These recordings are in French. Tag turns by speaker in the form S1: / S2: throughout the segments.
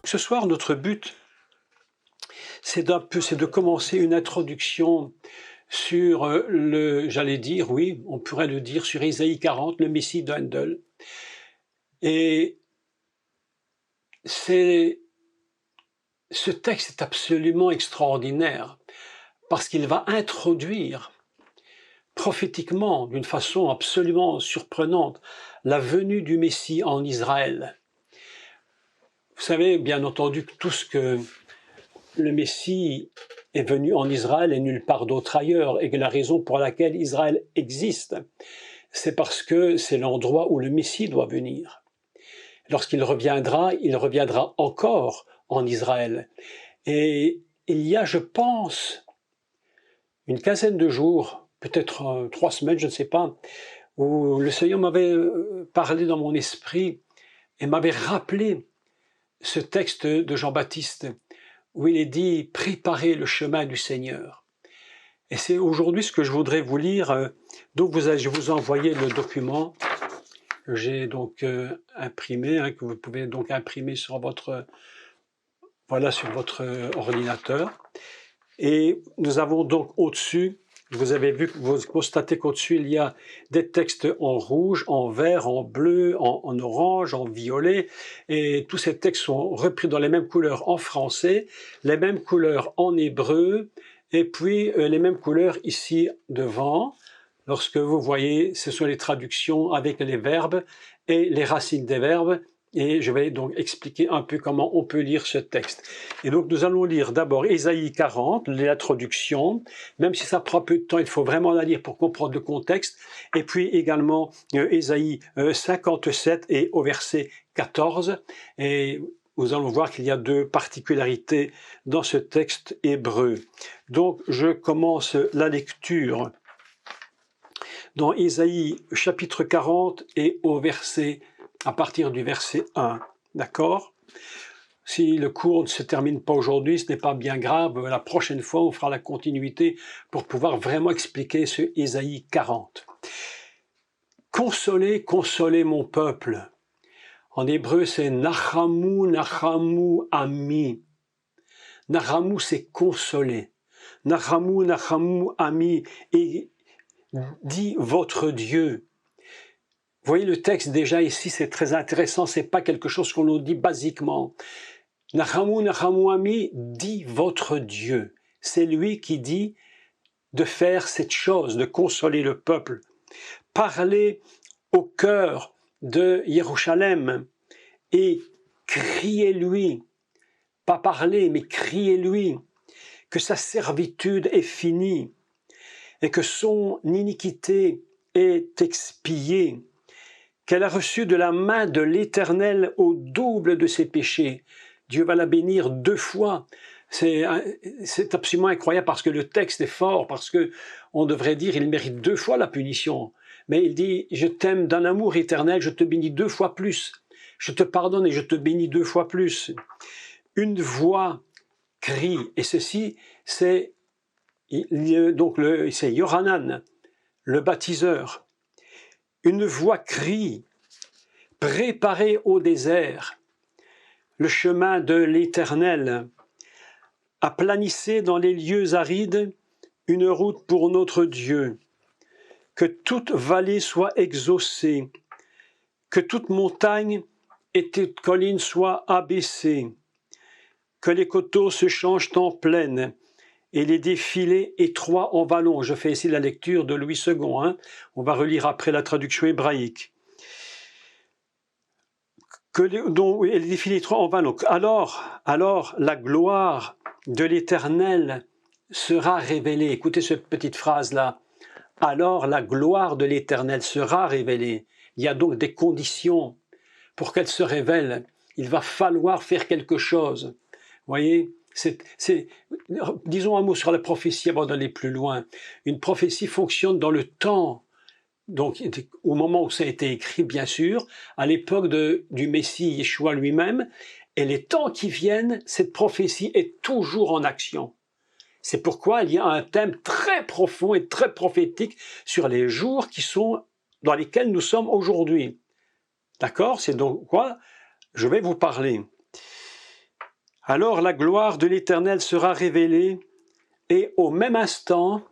S1: Ce soir, notre but, c'est de commencer une introduction sur j'allais dire, oui, on pourrait le dire, sur Ésaïe 40, le Messie de Handel. Et ce texte est absolument extraordinaire parce qu'il va introduire prophétiquement, d'une façon absolument surprenante, la venue du Messie en Israël. Vous savez, bien entendu, que tout ce que le Messie est venu en Israël et nulle part d'autre ailleurs, et que la raison pour laquelle Israël existe, c'est parce que c'est l'endroit où le Messie doit venir. Lorsqu'il reviendra, il reviendra encore en Israël. Et il y a, je pense, une quinzaine de jours, peut-être 3 semaines, je ne sais pas, où le Seigneur m'avait parlé dans mon esprit et m'avait rappelé ce texte de Jean-Baptiste où il est dit « Préparez le chemin du Seigneur ». Et c'est aujourd'hui ce que je voudrais vous lire. Donc je vous ai envoyé le document que j'ai donc imprimé, que vous pouvez donc imprimer sur votre ordinateur. Et nous avons donc au-dessus, vous constatez qu'au-dessus, il y a des textes en rouge, en vert, en bleu, en orange, en violet, et tous ces textes sont repris dans les mêmes couleurs en français, les mêmes couleurs en hébreu, et puis les mêmes couleurs ici devant. Lorsque vous voyez, ce sont les traductions avec les verbes et les racines des verbes. Et je vais donc expliquer un peu comment on peut lire ce texte. Et donc nous allons lire d'abord Ésaïe 40, l'introduction. Même si ça prend peu de temps, il faut vraiment la lire pour comprendre le contexte. Et puis également Ésaïe 57 et au verset 14. Et nous allons voir qu'il y a 2 particularités dans ce texte hébreu. Donc je commence la lecture dans Ésaïe chapitre 40 et à partir du verset 1, d'accord? Si le cours ne se termine pas aujourd'hui, ce n'est pas bien grave, la prochaine fois on fera la continuité pour pouvoir vraiment expliquer ce Ésaïe 40. Consolez, consolez mon peuple. En hébreu c'est Nachamu, Nachamu, Ami. Nachamu c'est consoler. Nachamu, Nachamu, Ami. Et dit votre Dieu. Vous voyez le texte déjà ici, c'est très intéressant, c'est pas quelque chose qu'on nous dit basiquement. Nachamu, Nachamu, Ami, dit votre Dieu. C'est lui qui dit de faire cette chose, de consoler le peuple. Parlez au cœur de Jérusalem et criez-lui, pas parler, mais criez-lui, que sa servitude est finie et que son iniquité est expiée, qu'elle a reçu de la main de l'Éternel au double de ses péchés. Dieu va la bénir 2 fois. C'est absolument incroyable parce que le texte est fort, parce que on devrait dire il mérite 2 fois la punition. Mais il dit, je t'aime d'un amour éternel, je te bénis 2 fois plus. Je te pardonne et je te bénis 2 fois plus. Une voix crie, et ceci, c'est Yohanan, le baptiseur. Une voix crie, préparez au désert le chemin de l'Éternel, aplanissez dans les lieux arides une route pour notre Dieu, que toute vallée soit exaucée, que toute montagne et toute colline soient abaissées, que les coteaux se changent en plaine et les défilés étroits en vallons. Je fais ici la lecture de Louis II, on va relire après la traduction hébraïque. Les défilés étroits en vallons. Alors la gloire de l'Éternel sera révélée. Écoutez cette petite phrase-là. Alors la gloire de l'Éternel sera révélée. Il y a donc des conditions pour qu'elle se révèle. Il va falloir faire quelque chose. Vous voyez, disons un mot sur la prophétie avant d'aller plus loin. Une prophétie fonctionne dans le temps. Donc, au moment où ça a été écrit, bien sûr, à l'époque du Messie Yeshua lui-même, et les temps qui viennent, cette prophétie est toujours en action. C'est pourquoi il y a un thème très profond et très prophétique sur les jours dans lesquels nous sommes aujourd'hui. D'accord? C'est donc quoi je vais vous parler. Alors la gloire de l'Éternel sera révélée, et au même instant,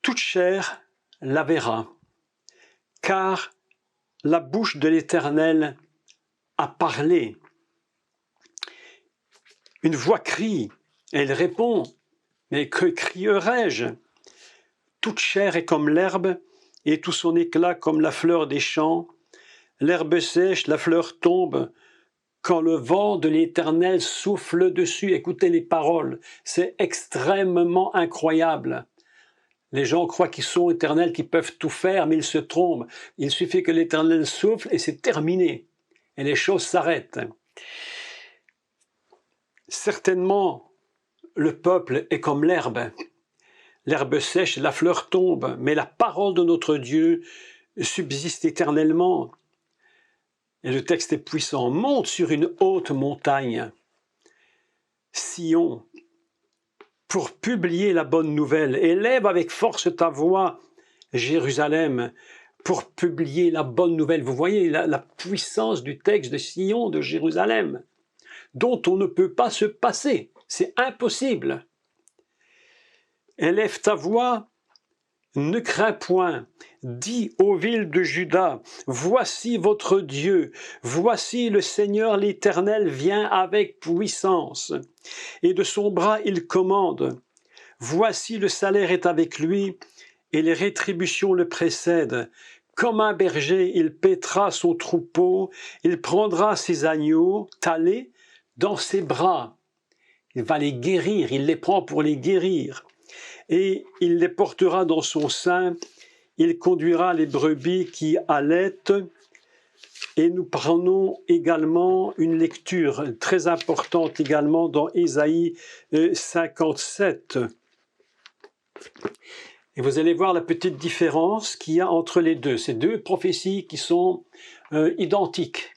S1: toute chair la verra, car la bouche de l'Éternel a parlé. Une voix crie, elle répond, mais que crierai-je? Toute chair est comme l'herbe, et tout son éclat comme la fleur des champs. L'herbe sèche, la fleur tombe, quand le vent de l'Éternel souffle dessus. Écoutez les paroles, c'est extrêmement incroyable. Les gens croient qu'ils sont éternels, qu'ils peuvent tout faire, mais ils se trompent. Il suffit que l'Éternel souffle et c'est terminé. Et les choses s'arrêtent. Certainement, le peuple est comme l'herbe. L'herbe sèche, la fleur tombe, mais la parole de notre Dieu subsiste éternellement. Et le texte est puissant. Monte sur une haute montagne, Sion, pour publier la bonne nouvelle. Élève avec force ta voix, Jérusalem, pour publier la bonne nouvelle. Vous voyez la puissance du texte de Sion, de Jérusalem, dont on ne peut pas se passer. C'est impossible. Élève ta voix, ne crains point. Dis aux villes de Juda, voici votre Dieu, voici le Seigneur l'Éternel vient avec puissance, et de son bras il commande. Voici le salaire est avec lui, et les rétributions le précèdent. Comme un berger, il paîtra son troupeau, il prendra ses agneaux, talés, dans ses bras. Il va les guérir, il les prend pour les guérir. Et il les portera dans son sein, il conduira les brebis qui allaitent. Et nous prenons également une lecture très importante également dans Ésaïe 57. Et vous allez voir la petite différence qu'il y a entre les deux. Ces deux prophéties qui sont identiques,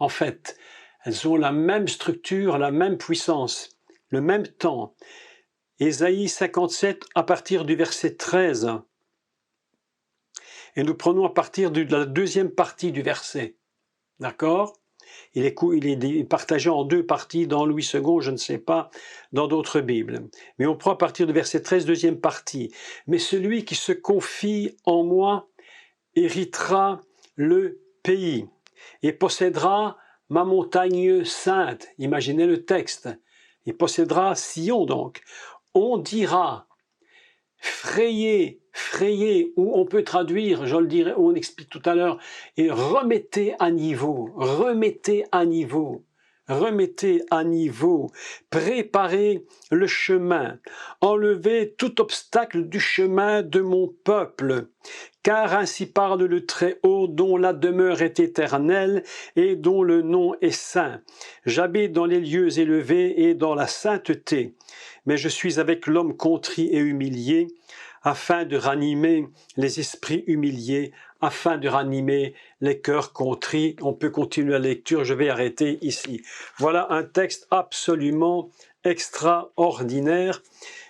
S1: en fait. Elles ont la même structure, la même puissance, le même temps. Ésaïe 57 à partir du verset 13. Et nous prenons à partir de la deuxième partie du verset. D'accord ? Il est partagé en deux parties dans Louis II, je ne sais pas, dans d'autres Bibles. Mais on prend à partir du verset 13, deuxième partie. Mais celui qui se confie en moi héritera le pays et possédera ma montagne sainte. Imaginez le texte. Il possédera Sion donc. On dira, frayez, frayez, ou on peut traduire, je le dirai, on explique tout à l'heure, et remettez à niveau, remettez à niveau, remettez à niveau, préparez le chemin, enlevez tout obstacle du chemin de mon peuple, car ainsi parle le Très-Haut, dont la demeure est éternelle et dont le nom est saint. J'habite dans les lieux élevés et dans la sainteté, mais je suis avec l'homme contrit et humilié, afin de ranimer les esprits humiliés, afin de ranimer les cœurs contrits. On peut continuer la lecture, je vais arrêter ici. Voilà un texte absolument extraordinaire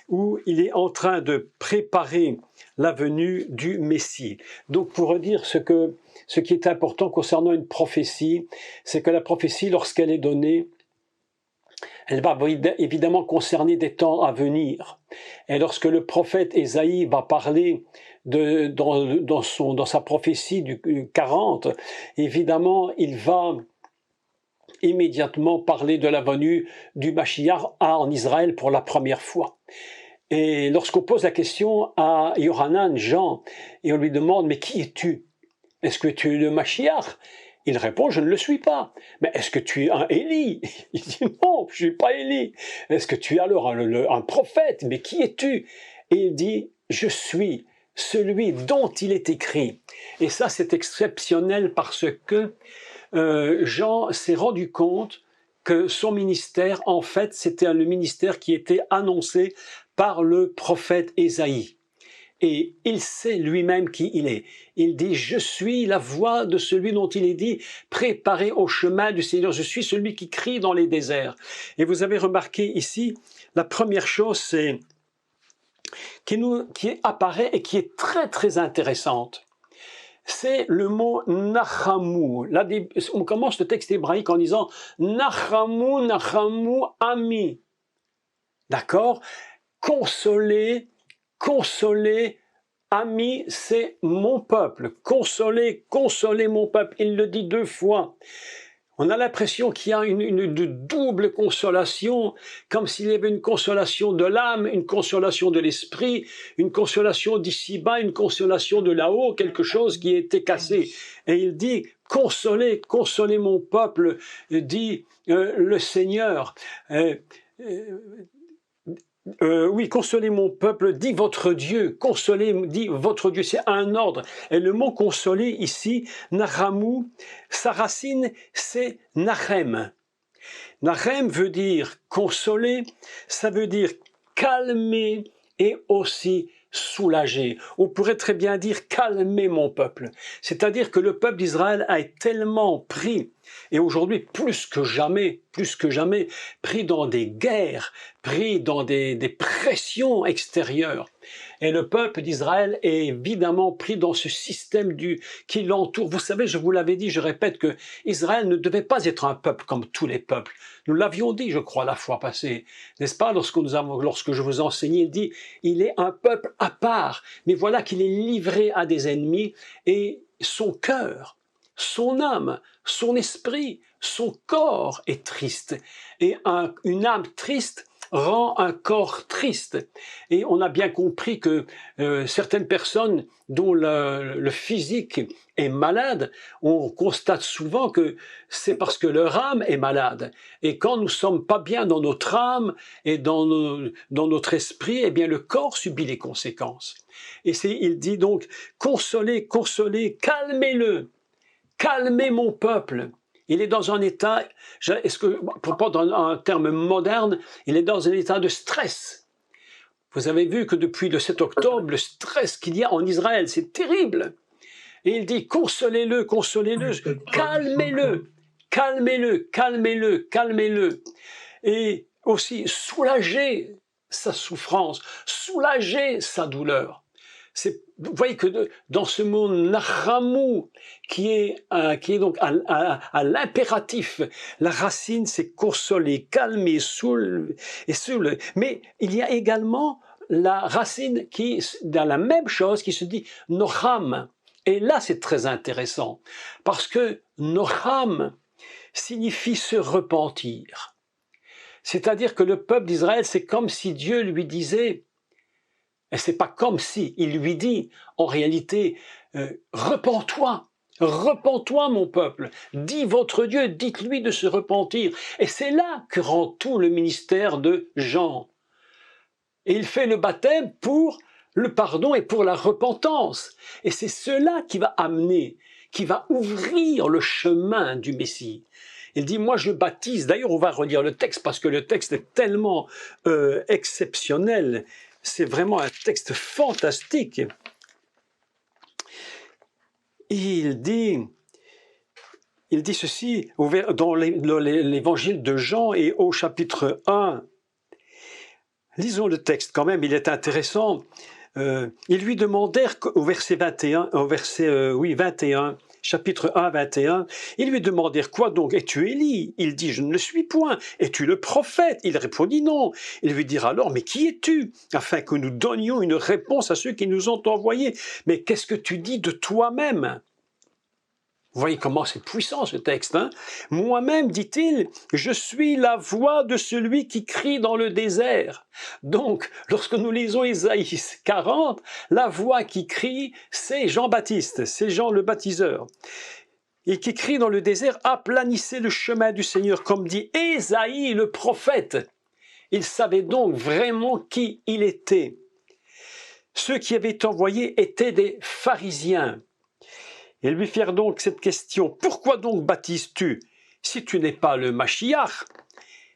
S1: où il est en train de préparer la venue du Messie. Donc pour redire ce qui est important concernant une prophétie, c'est que la prophétie, lorsqu'elle est donnée, elle va évidemment concerner des temps à venir. Et lorsque le prophète Ésaïe va parler dans sa prophétie du 40, évidemment, il va immédiatement parler de la venue du Mashiach en Israël pour la première fois. Et lorsqu'on pose la question à Yohanan, Jean, et on lui demande « Mais qui es-tu? Est-ce que tu es le Mashiach ?» Il répond, je ne le suis pas. Mais est-ce que tu es un Élie? Il dit, non, je ne suis pas Élie. Est-ce que tu es alors un prophète? Mais qui es-tu? Et il dit, je suis celui dont il est écrit. Et ça, c'est exceptionnel parce que Jean s'est rendu compte que son ministère, en fait, c'était le ministère qui était annoncé par le prophète Ésaïe. Et il sait lui-même qui il est. Il dit, je suis la voix de celui dont il est dit, préparez au chemin du Seigneur. Je suis celui qui crie dans les déserts. Et vous avez remarqué ici, la première chose, c'est qui apparaît et qui est très très intéressante. c'est le mot Nachamu. Là, on commence le texte hébraïque en disant Nachamu, Nachamu, ami. D'accord? Consoler, consoler, ami, c'est mon peuple. Consoler, consoler mon peuple. Il le dit 2 fois. On a l'impression qu'il y a une double consolation, comme s'il y avait une consolation de l'âme, une consolation de l'esprit, une consolation d'ici-bas, une consolation de là-haut, quelque chose qui était cassé. Et il dit, consolez, consolez mon peuple, dit le Seigneur. Oui, consolez mon peuple, dit votre Dieu, consolez, dit votre Dieu, c'est un ordre. Et le mot consoler ici, Nachamu, sa racine, c'est Nachem. Nachem veut dire consoler, ça veut dire calmer et aussi soulager. On pourrait très bien dire calmer mon peuple. C'est-à-dire que le peuple d'Israël a été tellement pris, et aujourd'hui plus que jamais, pris dans des guerres, pris dans des pressions extérieures. Et le peuple d'Israël est évidemment pris dans ce système qui l'entoure. Vous savez, je vous l'avais dit, je répète que Israël ne devait pas être un peuple comme tous les peuples. Nous l'avions dit, je crois, la fois passée. N'est-ce pas? Lorsque je vous enseignais, il dit, il est un peuple à part. Mais voilà qu'il est livré à des ennemis et son cœur, son âme, son esprit, son corps est triste. Et une âme triste rend un corps triste. Et on a bien compris que certaines personnes dont le physique est malade, on constate souvent que c'est parce que leur âme est malade. Et quand nous sommes pas bien dans notre âme et dans notre esprit, eh bien le corps subit les conséquences. Et il dit donc, consolez, consolez, calmez-le, calmez mon peuple. Il est dans un état, pour pas dans un terme moderne, il est dans un état de stress. Vous avez vu que depuis le 7 octobre, le stress qu'il y a en Israël, c'est terrible. Et il dit, consolez-le, consolez-le, calmez-le, calmez-le, calmez-le, calmez-le. Et aussi, soulagez sa souffrance, soulagez sa douleur. Vous voyez que dans ce mot Nachamu, qui est donc à l'impératif, la racine c'est consoler, calmer, soulever. Mais il y a également la racine qui, dans la même chose, qui se dit Nocham. Et là c'est très intéressant, parce que Nocham signifie se repentir. C'est-à-dire que le peuple d'Israël, c'est comme si Dieu lui disait, et c'est pas comme si, il lui dit, en réalité, repens-toi, repens-toi mon peuple, dis votre Dieu, dites-lui de se repentir. Et c'est là que rend tout le ministère de Jean. Et il fait le baptême pour le pardon et pour la repentance. Et c'est cela qui va amener, qui va ouvrir le chemin du Messie. Il dit, moi je baptise, d'ailleurs on va relire le texte parce que le texte est tellement exceptionnel. C'est vraiment un texte fantastique. Il dit ceci dans l'évangile de Jean et au chapitre 1. Lisons le texte quand même, il est intéressant. Ils lui demandèrent au verset 21, chapitre 1, 21, ils lui demandèrent, quoi donc, es-tu Élie? Il dit, je ne le suis point. Es-tu le prophète? Il répondit non. Ils lui dirent alors, mais qui es-tu? Afin que nous donnions une réponse à ceux qui nous ont envoyés. Mais qu'est-ce que tu dis de toi-même? Vous voyez comment c'est puissant ce texte, hein? Moi-même, dit-il, je suis la voix de celui qui crie dans le désert. Donc, lorsque nous lisons Ésaïe 40, la voix qui crie, c'est Jean-Baptiste, c'est Jean le baptiseur. Et qui crie dans le désert, aplanissez le chemin du Seigneur, comme dit Ésaïe le prophète. Il savait donc vraiment qui il était. Ceux qui avaient été envoyés étaient des pharisiens. Ils lui firent donc cette question, pourquoi donc baptises-tu si tu n'es pas le Mashiach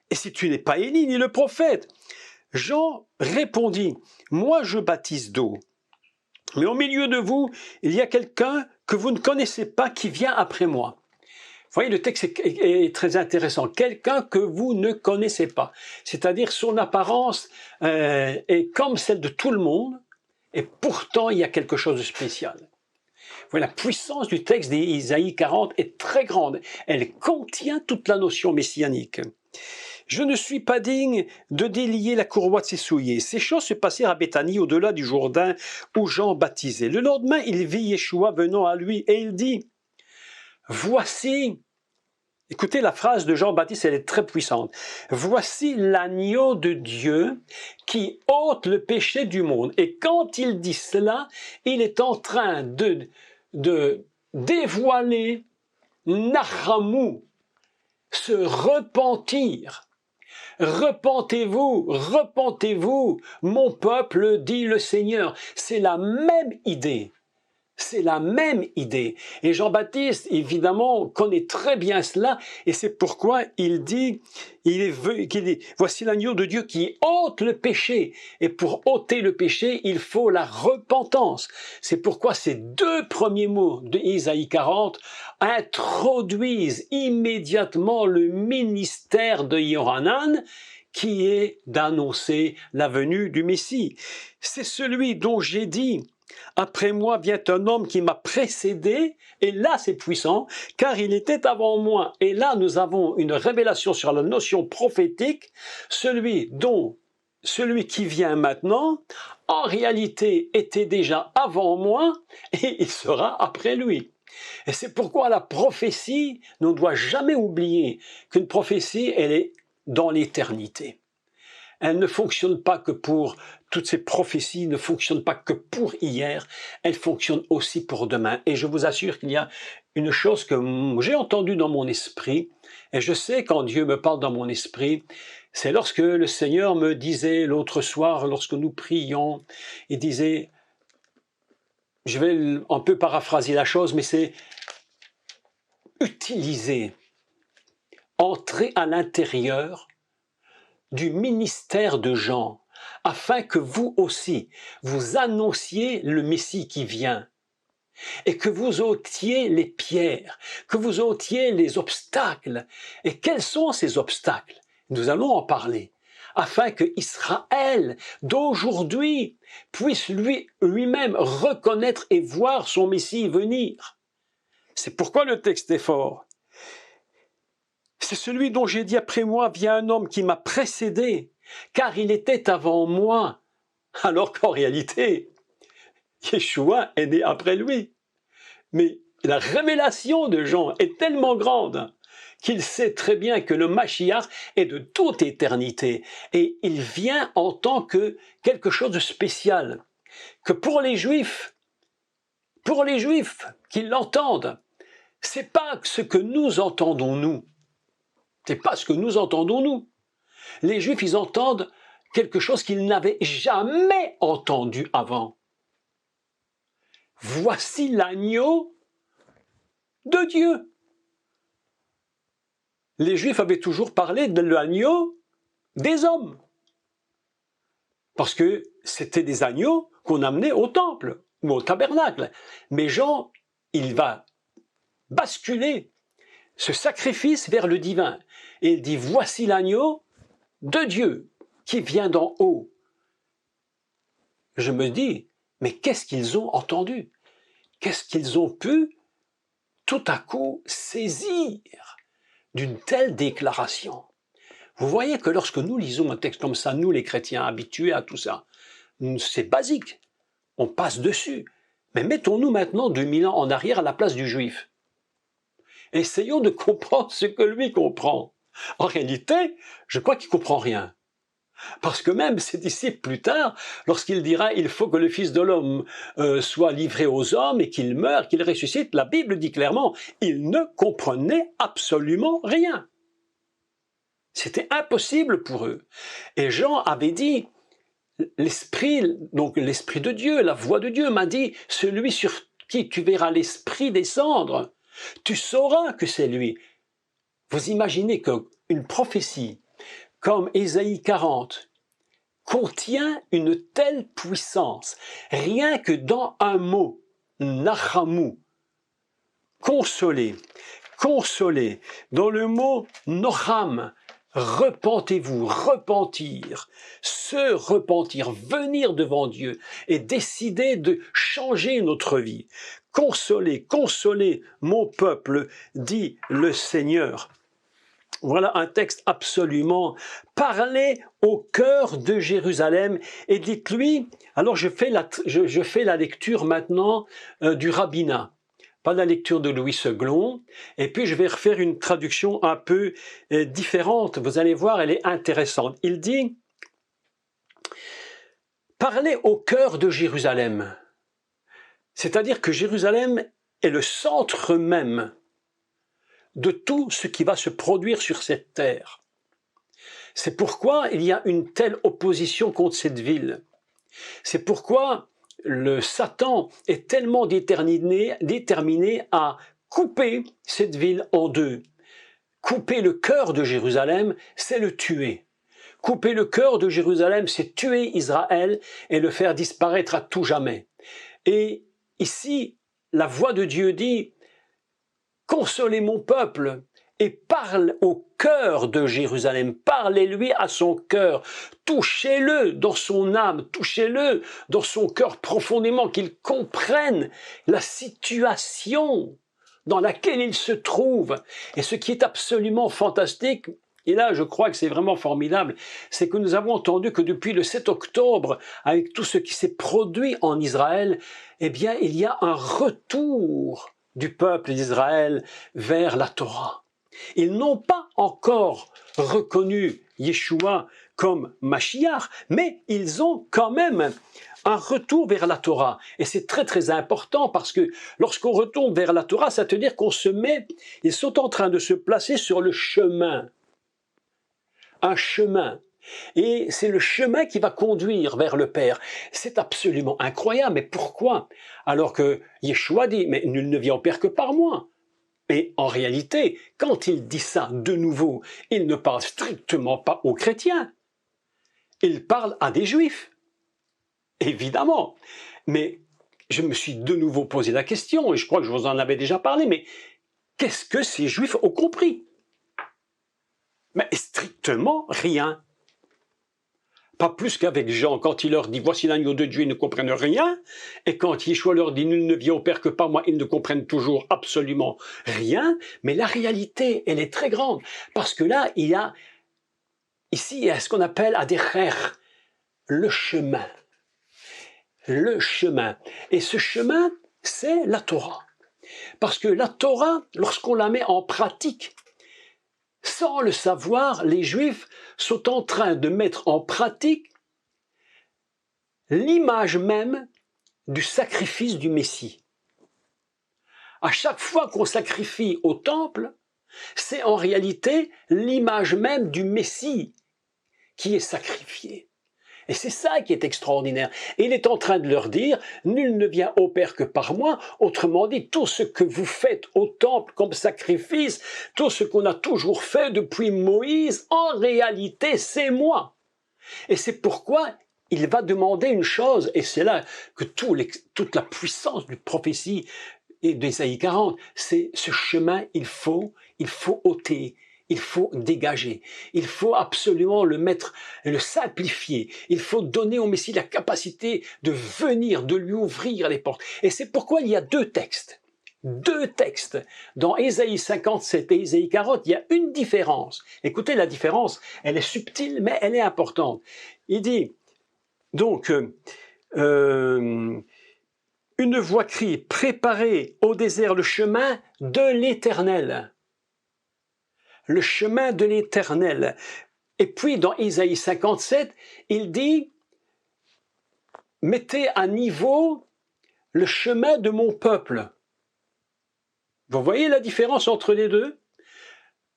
S1: et si tu n'es pas Élie ni le prophète? Jean répondit, moi je baptise d'eau, mais au milieu de vous, il y a quelqu'un que vous ne connaissez pas qui vient après moi. Vous voyez, le texte est très intéressant. Quelqu'un que vous ne connaissez pas. C'est-à-dire son apparence est comme celle de tout le monde et pourtant il y a quelque chose de spécial. Vous La puissance du texte d'Ésaïe 40 est très grande. Elle contient toute la notion messianique. Je ne suis pas digne de délier la courroie de ses souliers. Ces choses se passèrent à Béthanie, au-delà du Jourdain, où Jean baptisait. Le lendemain, il vit Yeshua venant à lui et il dit, « Voici » écoutez la phrase de Jean-Baptiste, elle est très puissante. « Voici l'agneau de Dieu qui ôte le péché du monde. » Et quand il dit cela, il est en train de dévoiler Nachamu, se repentir. Repentez-vous, repentez-vous, mon peuple, dit le Seigneur. C'est la même idée. C'est la même idée. Et Jean-Baptiste, évidemment, connaît très bien cela, et c'est pourquoi il dit, voici l'agneau de Dieu qui ôte le péché. Et pour ôter le péché, il faut la repentance. C'est pourquoi ces deux premiers mots de Ésaïe 40 introduisent immédiatement le ministère de Yohanan, qui est d'annoncer la venue du Messie. C'est celui dont j'ai dit, après moi vient un homme qui m'a précédé, et là c'est puissant, car il était avant moi. Et là nous avons une révélation sur la notion prophétique, celui qui vient maintenant, en réalité était déjà avant moi, et il sera après lui. Et c'est pourquoi la prophétie, on ne doit jamais oublier qu'une prophétie, elle est dans l'éternité. Elle ne fonctionne pas que pour, toutes ces prophéties ne fonctionnent pas que pour hier, elles fonctionnent aussi pour demain. Et je vous assure qu'il y a une chose que j'ai entendue dans mon esprit, et je sais quand Dieu me parle dans mon esprit, c'est lorsque le Seigneur me disait l'autre soir, lorsque nous prions, il disait, je vais un peu paraphraser la chose, mais c'est utiliser, entrer à l'intérieur du ministère de Jean, afin que vous aussi, vous annonciez le Messie qui vient, et que vous ôtiez les pierres, que vous ôtiez les obstacles. Et quels sont ces obstacles? Nous allons en parler, afin que Israël d'aujourd'hui puisse lui-même reconnaître et voir son Messie venir. C'est pourquoi le texte est fort. C'est celui dont j'ai dit après moi vient un homme qui m'a précédé, car il était avant moi, alors qu'en réalité, Yeshua est né après lui. Mais la révélation de Jean est tellement grande qu'il sait très bien que le Mashiach est de toute éternité et il vient en tant que quelque chose de spécial, que pour les Juifs qui l'entendent, c'est pas ce que nous entendons nous. C'est pas ce que nous entendons nous. Les Juifs, ils entendent quelque chose qu'ils n'avaient jamais entendu avant. Voici l'agneau de Dieu. Les Juifs avaient toujours parlé de l'agneau des hommes. Parce que c'était des agneaux qu'on amenait au temple ou au tabernacle. Mais Jean, il va basculer ce sacrifice vers le divin. Et il dit, voici l'agneau de Dieu qui vient d'en haut. Je me dis, mais qu'est-ce qu'ils ont entendu? Qu'est-ce qu'ils ont pu tout à coup saisir d'une telle déclaration? Vous voyez que lorsque nous lisons un texte comme ça, nous les chrétiens habitués à tout ça, c'est basique, on passe dessus. Mais mettons-nous maintenant 2000 ans en arrière à la place du juif. Essayons de comprendre ce que lui comprend. En réalité, je crois qu'il ne comprend rien. Parce que même ses disciples plus tard, lorsqu'il dira « il faut que le Fils de l'homme soit livré aux hommes et qu'il meure, qu'il ressuscite », la Bible dit clairement, ils ne comprenaient absolument rien. C'était impossible pour eux. Et Jean avait dit, l'Esprit, donc l'Esprit de Dieu, la voix de Dieu m'a dit, celui sur qui tu verras l'Esprit descendre, tu sauras que c'est lui. Vous imaginez qu'une prophétie comme Ésaïe 40 contient une telle puissance, rien que dans un mot, Nachamu, consoler, consoler, dans le mot Nocham, repentez-vous, repentir, se repentir, venir devant Dieu et décider de changer notre vie. consolez, consolez mon peuple, dit le Seigneur. Voilà un texte absolument. Parlez au cœur de Jérusalem et dites-lui, alors je fais la lecture maintenant du rabbinat, pas la lecture de Louis Seglon, et puis je vais refaire une traduction un peu différente, vous allez voir, elle est intéressante. Il dit, parlez au cœur de Jérusalem, c'est-à-dire que Jérusalem est le centre même de tout ce qui va se produire sur cette terre. C'est pourquoi il y a une telle opposition contre cette ville. C'est pourquoi le Satan est tellement déterminé à couper cette ville en deux. Couper le cœur de Jérusalem, c'est le tuer. Couper le cœur de Jérusalem, c'est tuer Israël et le faire disparaître à tout jamais. Et ici, la voix de Dieu dit, consolez mon peuple et parle au cœur de Jérusalem, parlez-lui à son cœur, touchez-le dans son âme, touchez-le dans son cœur profondément, qu'il comprenne la situation dans laquelle il se trouve. Et ce qui est absolument fantastique, et là je crois que c'est vraiment formidable, c'est que nous avons entendu que depuis le 7 octobre, avec tout ce qui s'est produit en Israël, eh bien il y a un retour du peuple d'Israël vers la Torah. Ils n'ont pas encore reconnu Yeshua comme Mashiach, mais ils ont quand même un retour vers la Torah. Et c'est très très important parce que lorsqu'on retourne vers la Torah, ça veut dire qu'on se met, ils sont en train de se placer sur le chemin. Un chemin. Et c'est le chemin qui va conduire vers le Père. C'est absolument incroyable. Mais pourquoi? Alors que Yeshua dit, mais nul ne vient au Père que par moi. Et en réalité, quand il dit ça de nouveau, il ne parle strictement pas aux chrétiens. Il parle à des juifs. Évidemment. Mais je me suis de nouveau posé la question, et je crois que je vous en avais déjà parlé, mais qu'est-ce que ces juifs ont compris? Mais strictement rien. Pas plus qu'avec Jean, quand il leur dit « Voici l'agneau de Dieu », ils ne comprennent rien. Et quand Yeshua leur dit « Nul ne vient au Père que par moi », ils ne comprennent toujours absolument rien. Mais la réalité, elle est très grande. Parce que là, il y a ce qu'on appelle Aderer, le chemin. Le chemin. Et ce chemin, c'est la Torah. Parce que la Torah, lorsqu'on la met en pratique, sans le savoir, les Juifs sont en train de mettre en pratique l'image même du sacrifice du Messie. À chaque fois qu'on sacrifie au temple, c'est en réalité l'image même du Messie qui est sacrifiée. Et c'est ça qui est extraordinaire. Et il est en train de leur dire, nul ne vient au Père que par moi. Autrement dit, tout ce que vous faites au temple comme sacrifice, tout ce qu'on a toujours fait depuis Moïse, en réalité, c'est moi. Et c'est pourquoi il va demander une chose, et c'est là que toute la puissance du prophétie et d'Ésaïe 40, c'est ce chemin, il faut ôter. Il faut dégager, il faut absolument le mettre, le simplifier, il faut donner au Messie la capacité de venir, de lui ouvrir les portes. Et c'est pourquoi il y a deux textes. Dans Ésaïe 57 et Ésaïe 40, il y a une différence. Écoutez, la différence, elle est subtile, mais elle est importante. Il dit, donc, une voix crie, préparez au désert le chemin de l'Éternel. Le chemin de l'Éternel. Et puis dans Ésaïe 57, il dit, mettez à niveau le chemin de mon peuple. Vous voyez la différence entre les deux?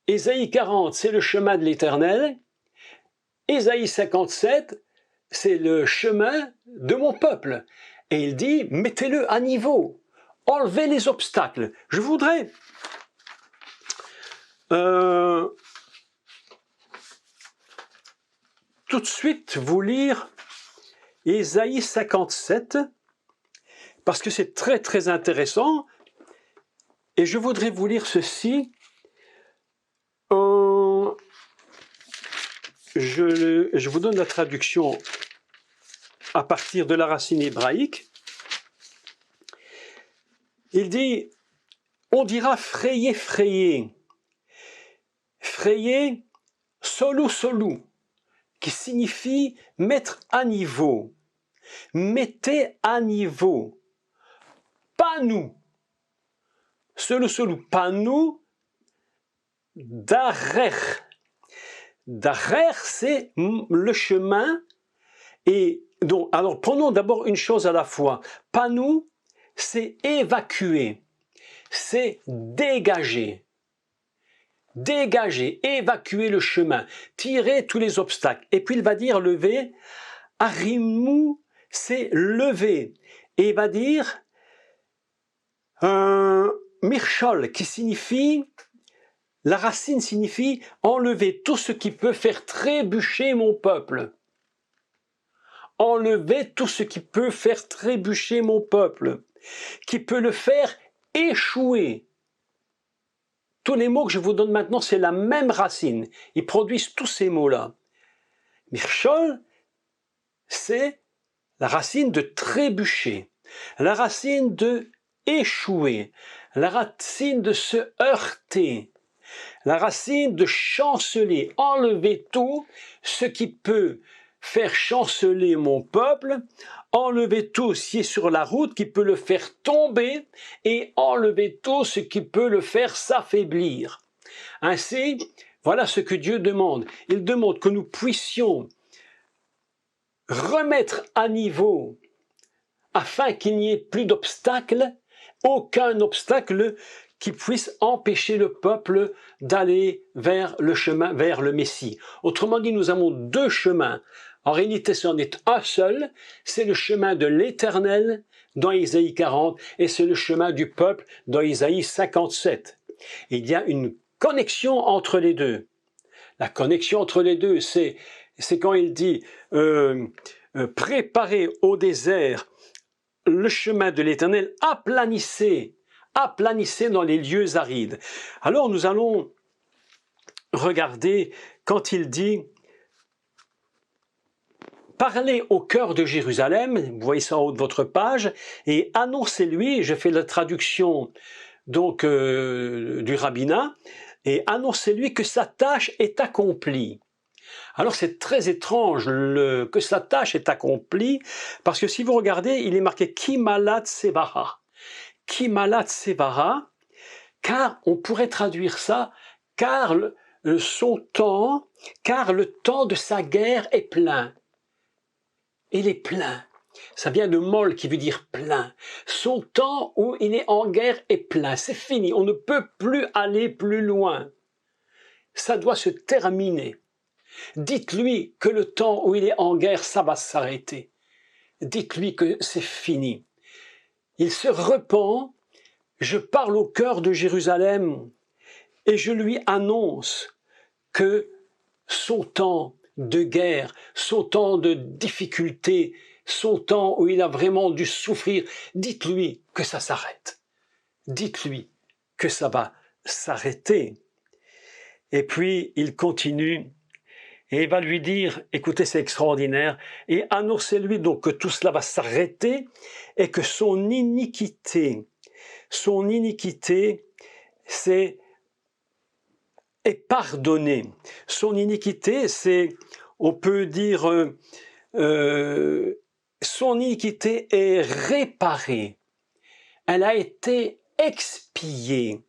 S1: Ésaïe 40, c'est le chemin de l'Éternel. Ésaïe 57, c'est le chemin de mon peuple. Et il dit, mettez-le à niveau. Enlevez les obstacles. Je voudrais tout de suite vous lire Ésaïe 57 parce que c'est très très intéressant et je voudrais vous lire ceci. Je vous donne la traduction à partir de la racine hébraïque. il dit, on dira frayer, frayer. Frayer, solou, solou, qui signifie mettre à niveau. Mettez à niveau. Pas nous. Solou, solou, pas nous. Darer. Darer, c'est le chemin. Et donc, alors prenons d'abord une chose à la fois. Pas nous, c'est évacuer. C'est dégager. Dégager, évacuer le chemin, tirer tous les obstacles. Et puis il va dire lever. Arimou, c'est lever. Et il va dire mirchol, qui signifie, la racine signifie enlever tout ce qui peut faire trébucher mon peuple. Enlever tout ce qui peut faire trébucher mon peuple, qui peut le faire échouer. Tous les mots que je vous donne maintenant, c'est la même racine. Ils produisent tous ces mots-là. Mirchol, c'est la racine de trébucher, la racine de échouer, la racine de se heurter, la racine de chanceler, enlever tout ce qui peut faire chanceler mon peuple, enlever tout ce qui est sur la route qui peut le faire tomber et enlever tout ce qui peut le faire s'affaiblir. Ainsi, voilà ce que Dieu demande. Il demande que nous puissions remettre à niveau afin qu'il n'y ait plus d'obstacles, aucun obstacle qui puisse empêcher le peuple d'aller vers le chemin, vers le Messie. Autrement dit, nous avons deux chemins. En réalité, ce n'en est un seul, c'est le chemin de l'Éternel dans Isaïe 40 et c'est le chemin du peuple dans Isaïe 57. Il y a une connexion entre les deux. La connexion entre les deux, c'est quand il dit préparez au désert le chemin de l'Éternel, aplanissez dans les lieux arides. Alors nous allons regarder quand il dit parlez au cœur de Jérusalem, vous voyez ça en haut de votre page, et annoncez-lui, je fais la traduction donc du rabbinat, et annoncez-lui que sa tâche est accomplie. Alors c'est très étrange que sa tâche est accomplie, parce que si vous regardez, il est marqué Kimalat Sevara. Kimalat Sevara, car on pourrait traduire ça, car le temps de sa guerre est plein. Il est plein. Ça vient de mol qui veut dire plein. Son temps où il est en guerre est plein. C'est fini. On ne peut plus aller plus loin. Ça doit se terminer. Dites-lui que le temps où il est en guerre, ça va s'arrêter. Dites-lui que c'est fini. Il se repent. Je parle au cœur de Jérusalem et je lui annonce que son temps de guerre, son temps de difficulté, son temps où il a vraiment dû souffrir, dites-lui que ça s'arrête. Dites-lui que ça va s'arrêter. Et puis il continue et il va lui dire, écoutez, c'est extraordinaire, et annoncez-lui donc que tout cela va s'arrêter et que son iniquité, est pardonnée. Son iniquité, c'est, on peut dire, son iniquité est réparée. Elle a été expiée.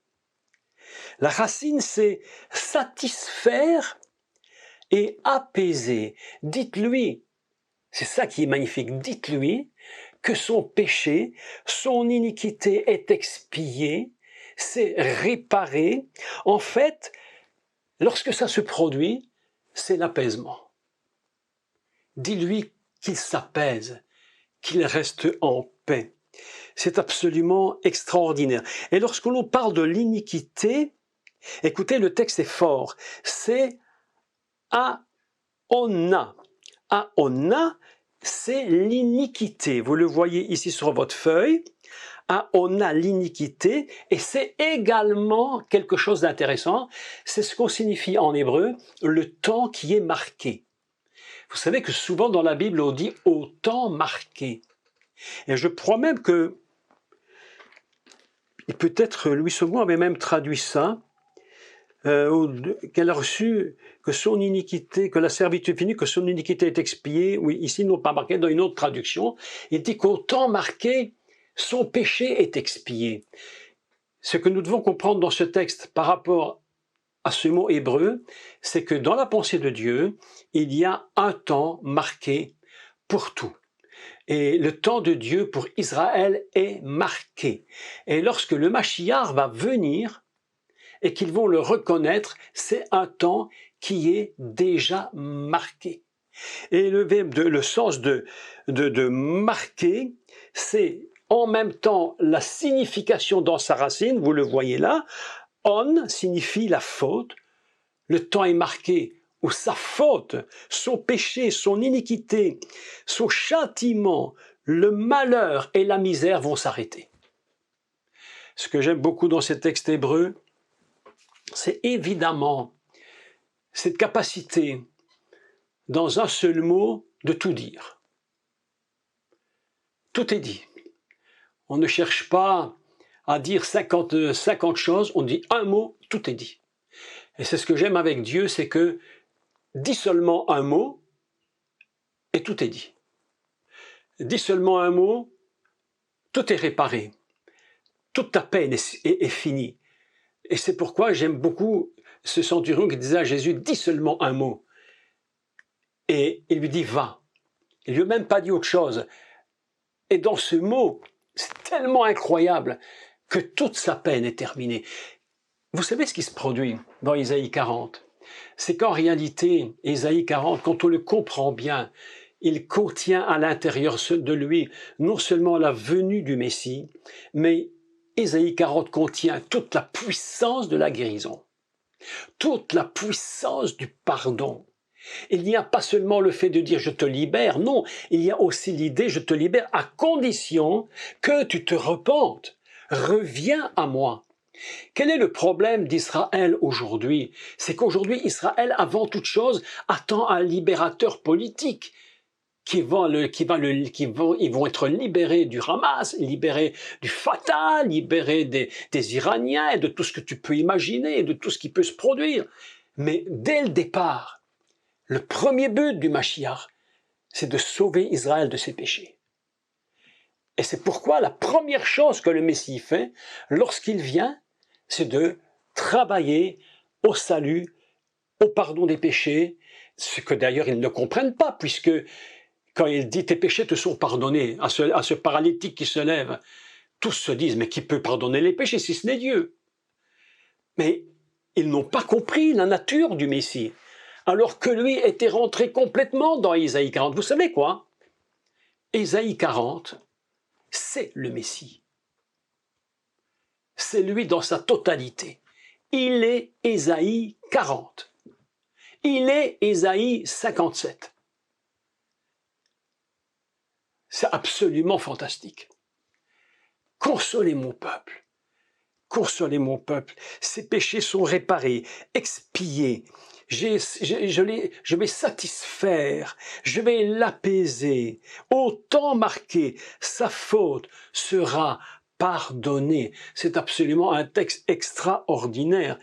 S1: La racine, c'est satisfaire et apaiser. Dites-lui, c'est ça qui est magnifique, dites-lui que son péché, son iniquité est expiée, c'est réparé. En fait, lorsque ça se produit, c'est l'apaisement. Dis-lui qu'il s'apaise, qu'il reste en paix. C'est absolument extraordinaire. Et lorsque l'on parle de l'iniquité, écoutez, le texte est fort. C'est Aona. Aona, c'est l'iniquité. Vous le voyez ici sur votre feuille. Aona, l'iniquité. Et c'est également quelque chose d'intéressant. C'est ce qu'on signifie en hébreu, le temps qui est marqué. Vous savez que souvent dans la Bible, on dit au temps marqué. Et je crois même que Et peut-être Louis Saumon avait même traduit ça, qu'elle a reçu, que son iniquité, que la servitude finie, que son iniquité est expiée. Oui, ici, ils n'ont pas marqué, dans une autre traduction, il dit qu'au temps marqué, son péché est expié. Ce que nous devons comprendre dans ce texte par rapport à ce mot hébreu, c'est que dans la pensée de Dieu, il y a un temps marqué pour tout. Et le temps de Dieu pour Israël est marqué. Et lorsque le Mashiach va venir et qu'ils vont le reconnaître, c'est un temps qui est déjà marqué. Et le sens de marquer, c'est en même temps la signification dans sa racine, vous le voyez là. On signifie la faute. Le temps est marqué où sa faute, son péché, son iniquité, son châtiment, le malheur et la misère vont s'arrêter. Ce que j'aime beaucoup dans ces textes hébreux, c'est évidemment cette capacité, dans un seul mot, de tout dire. Tout est dit. On ne cherche pas à dire 50 choses, on dit un mot, tout est dit. Et c'est ce que j'aime avec Dieu, c'est que dis seulement un mot et tout est dit. Dis seulement un mot, tout est réparé. Toute ta peine est finie. Et c'est pourquoi j'aime beaucoup ce centurion qui disait à Jésus, dis seulement un mot. Et il lui dit, va. Il lui a même pas dit autre chose. Et dans ce mot, c'est tellement incroyable que toute sa peine est terminée. Vous savez ce qui se produit dans Isaïe 40? C'est qu'en réalité, Isaïe 40, quand on le comprend bien, il contient à l'intérieur de lui non seulement la venue du Messie, mais Isaïe 40 contient toute la puissance de la guérison, toute la puissance du pardon. Il n'y a pas seulement le fait de dire « je te libère », non, il y a aussi l'idée « je te libère à condition que tu te repentes, reviens à moi ». Quel est le problème d'Israël aujourd'hui? C'est qu'aujourd'hui, Israël, avant toute chose, attend un libérateur politique ils vont être libérés du Hamas, libérés du Fatah, libérés des Iraniens et de tout ce que tu peux imaginer, de tout ce qui peut se produire. Mais dès le départ, le premier but du Mashiach, c'est de sauver Israël de ses péchés. Et c'est pourquoi la première chose que le Messie fait, lorsqu'il vient, c'est de travailler au salut, au pardon des péchés, ce que d'ailleurs ils ne comprennent pas, puisque quand il dit « tes péchés te sont pardonnés » à ce paralytique qui se lève, tous se disent « mais qui peut pardonner les péchés si ce n'est Dieu ?» Mais ils n'ont pas compris la nature du Messie, alors que lui était rentré complètement dans Isaïe 40. Vous savez quoi? Isaïe 40, c'est le Messie. C'est lui dans sa totalité. Il est Isaïe 40. Il est Isaïe 57. C'est absolument fantastique. Consolez mon peuple. Consolez mon peuple. Ses péchés sont réparés, expiés. Je vais satisfaire, je vais l'apaiser. Au temps marqué, sa faute sera pardonnée. C'est absolument un texte extraordinaire.